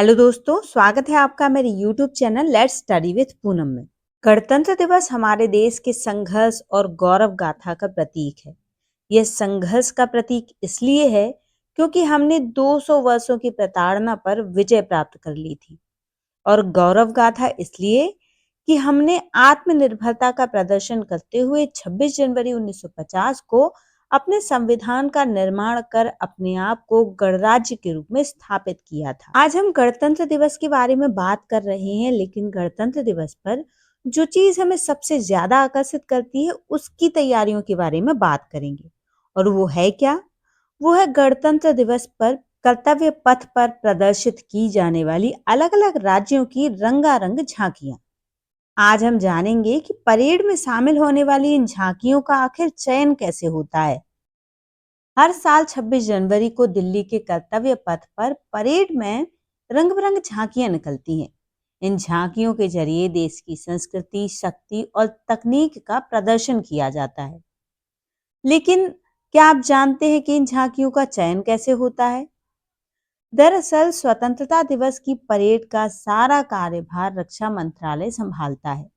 Hello दोस्तों, स्वागत है आपका मेरे YouTube channel let's study with Poonam में। गणतंत्र दिवस हमारे देश के संघर्ष और गौरव गाथा का प्रतीक है। यह संघर्ष का प्रतीक इसलिए है क्योंकि हमने 200 वर्षों की प्रताड़ना पर विजय प्राप्त कर ली थी, और गौरव गाथा इसलिए कि हमने आत्मनिर्भरता का प्रदर्शन करते हुए 26 जनवरी 1950 को अपने संविधान का निर्माण कर अपने आप को गणराज्य के रूप में स्थापित किया था। आज हम गणतंत्र दिवस के बारे में बात कर रहे हैं, लेकिन गणतंत्र दिवस पर जो चीज हमें सबसे ज्यादा आकर्षित करती है उसकी तैयारियों के बारे में बात करेंगे। और वो है क्या? वो है गणतंत्र दिवस पर कर्तव्य पथ पर प्रदर्शित की जाने वाली अलग अलग राज्यों की रंगारंग झांकियां। आज हम जानेंगे कि परेड में शामिल होने वाली इन झांकियों का आखिर चयन कैसे होता है। हर साल 26 जनवरी को दिल्ली के कर्तव्य पथ पर परेड में रंग बिरंग झांकियां निकलती हैं। इन झांकियों के जरिए देश की संस्कृति, शक्ति और तकनीक का प्रदर्शन किया जाता है। लेकिन क्या आप जानते हैं कि इन झांकियों का चयन कैसे होता है? दरअसल स्वतंत्रता दिवस की परेड का सारा कार्यभार रक्षा मंत्रालय संभालता है,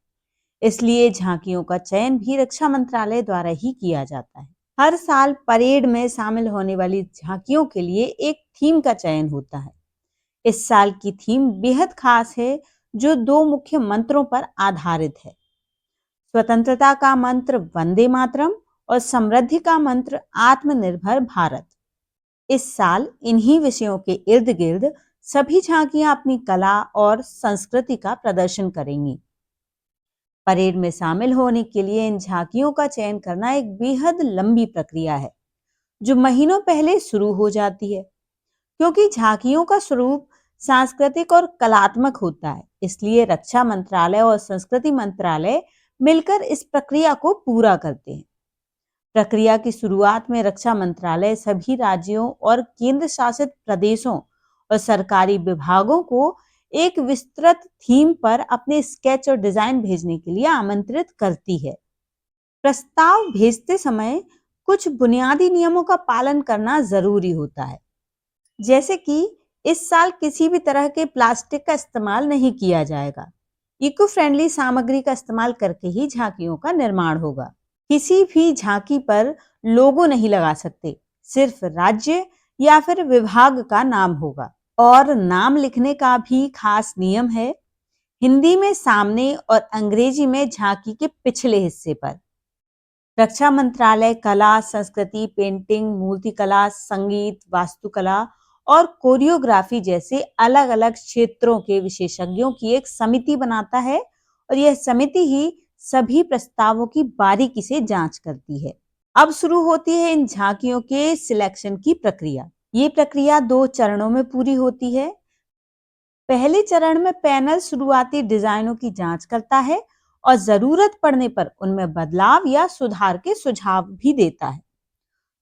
इसलिए झांकियों का चयन भी रक्षा मंत्रालय द्वारा ही किया जाता है। हर साल परेड में शामिल होने वाली झांकियों के लिए एक थीम का चयन होता है। इस साल की थीम बेहद खास है, जो दो मुख्य मंत्रों पर आधारित है। स्वतंत्रता का मंत्र वंदे मातरम और समृद्धि का मंत्र आत्मनिर्भर भारत। इस साल इन्हीं विषयों के इर्द गिर्द सभी झांकियां अपनी कला और संस्कृति का प्रदर्शन करेंगी। परेड में शामिल होने के लिए इन झांकियों का चयन करना एक बेहद लंबी प्रक्रिया है, जो महीनों पहले शुरू हो जाती है। क्योंकि झांकियों का स्वरूप सांस्कृतिक और कलात्मक होता है, इसलिए रक्षा मंत्रालय और संस्कृति मंत्रालय मिलकर इस प्रक्रिया को पूरा करते हैं। प्रक्रिया की शुरुआत में रक्षा मंत्रालय सभी राज्यों और केंद्र शासित प्रदेशों और सरकारी विभागों को एक विस्तृत थीम पर अपने स्केच और डिजाइन भेजने के लिए आमंत्रित करती है। प्रस्ताव भेजते समय कुछ बुनियादी नियमों का पालन करना जरूरी होता है, जैसे कि इस साल किसी भी तरह के प्लास्टिक का इस्तेमाल नहीं किया जाएगा। इको फ्रेंडली सामग्री का इस्तेमाल करके ही झांकियों का निर्माण होगा। किसी भी झांकी पर लोगो नहीं लगा सकते, सिर्फ राज्य या फिर विभाग का नाम होगा। और नाम लिखने का भी खास नियम है, हिंदी में सामने और अंग्रेजी में झांकी के पिछले हिस्से पर। रक्षा मंत्रालय कला, संस्कृति, पेंटिंग, मूर्तिकला, संगीत, वास्तुकला और कोरियोग्राफी जैसे अलग अलग क्षेत्रों के विशेषज्ञों की एक समिति बनाता है, और यह समिति ही सभी प्रस्तावों की बारीकी से जांच करती है। अब शुरू होती है इन झांकियों के सिलेक्शन की प्रक्रिया। ये प्रक्रिया 2 चरणों में पूरी होती है। पहले चरण में पैनल शुरुआती डिजाइनों की जांच करता है और जरूरत पड़ने पर उनमें बदलाव या सुधार के सुझाव भी देता है।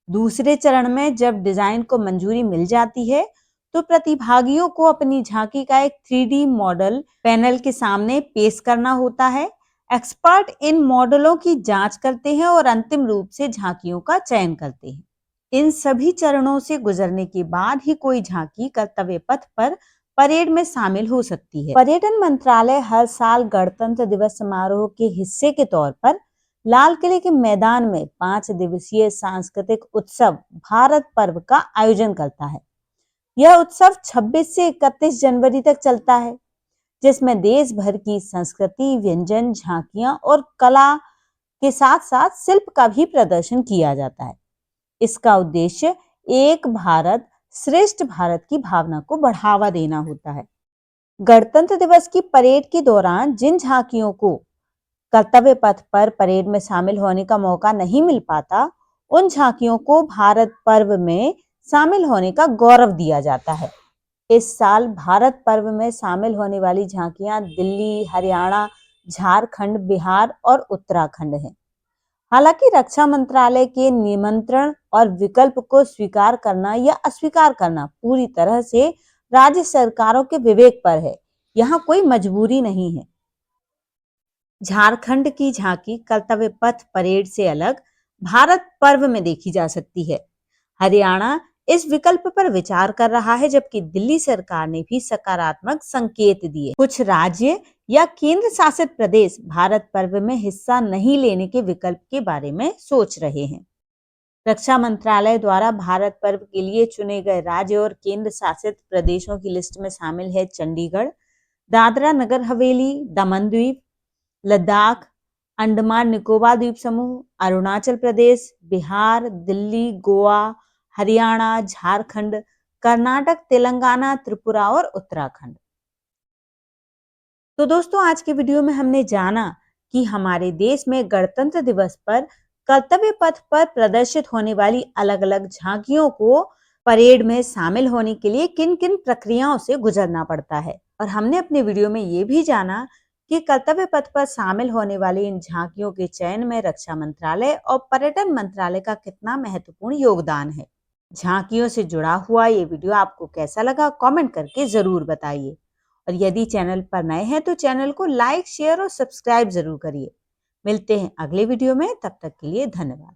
दूसरे चरण में जब डिजाइन को मंजूरी मिल जाती है, तो प्रतिभागियों को अपनी झांकी का एक 3D मॉडल पैनल के सामने पेश करना होता है। एक्सपर्ट इन मॉडलों की जांच करते हैं और अंतिम रूप से झांकियों का चयन करते हैं। इन सभी चरणों से गुजरने के बाद ही कोई झांकी कर्तव्य पथ पर परेड में शामिल हो सकती है। पर्यटन मंत्रालय हर साल गणतंत्र दिवस समारोह के हिस्से के तौर पर लाल किले के मैदान में 5 दिवसीय सांस्कृतिक उत्सव भारत पर्व का आयोजन करता है। यह उत्सव 26 से 31 जनवरी तक चलता है, जिसमें देश भर की संस्कृति, व्यंजन, झांकियां और कला के साथ साथ शिल्प का भी प्रदर्शन किया जाता है। इसका उद्देश्य एक भारत श्रेष्ठ भारत की भावना को बढ़ावा देना होता है। गणतंत्र दिवस की परेड के दौरान जिन झांकियों को कर्तव्य पथ पर परेड में शामिल होने का मौका नहीं मिल पाता, उन झांकियों को भारत पर्व में शामिल होने का गौरव दिया जाता है। इस साल भारत पर्व में शामिल होने वाली झांकियां दिल्ली, हरियाणा, झारखंड, बिहार और उत्तराखंड हैं। हालांकि रक्षा मंत्रालय के निमंत्रण और विकल्प को स्वीकार करना या अस्वीकार करना पूरी तरह से राज्य सरकारों के विवेक पर है। यहाँ कोई मजबूरी नहीं है। झारखंड की झांकी कर्तव्य पथ परेड से अलग भारत पर्व में देखी जा सकती है। हरियाणा इस विकल्प पर विचार कर रहा है, जबकि दिल्ली सरकार ने भी सकारात्मक संकेत दिए। कुछ राज्य या केंद्र शासित प्रदेश भारत पर्व में हिस्सा नहीं लेने के विकल्प के बारे में सोच रहे हैं। रक्षा मंत्रालय द्वारा भारत पर्व के लिए चुने गए राज्य और केंद्र शासित प्रदेशों की लिस्ट में शामिल है चंडीगढ़, दादरा नगर हवेली, दमन द्वीप, लद्दाख, अंडमान निकोबार द्वीप समूह, अरुणाचल प्रदेश, बिहार, दिल्ली, गोवा, हरियाणा, झारखंड, कर्नाटक, तेलंगाना, त्रिपुरा और उत्तराखंड। तो दोस्तों, आज के वीडियो में हमने जाना कि हमारे देश में गणतंत्र दिवस पर कर्तव्य पथ पर प्रदर्शित होने वाली अलग-अलग झांकियों को परेड में शामिल होने के लिए किन-किन प्रक्रियाओं से गुजरना पड़ता है। और हमने अपने वीडियो में ये भी जाना कि कर्तव्य पथ पर शामिल होने वाली इन झांकियों के चयन में रक्षा मंत्रालय और पर्यटन मंत्रालय का कितना महत्वपूर्ण योगदान है। झांकियों से जुड़ा हुआ ये वीडियो आपको कैसा लगा, कमेंट करके जरूर बताइए। और यदि चैनल पर नए हैं तो चैनल को लाइक, शेयर और सब्सक्राइब जरूर करिए। मिलते हैं अगले वीडियो में, तब तक के लिए धन्यवाद।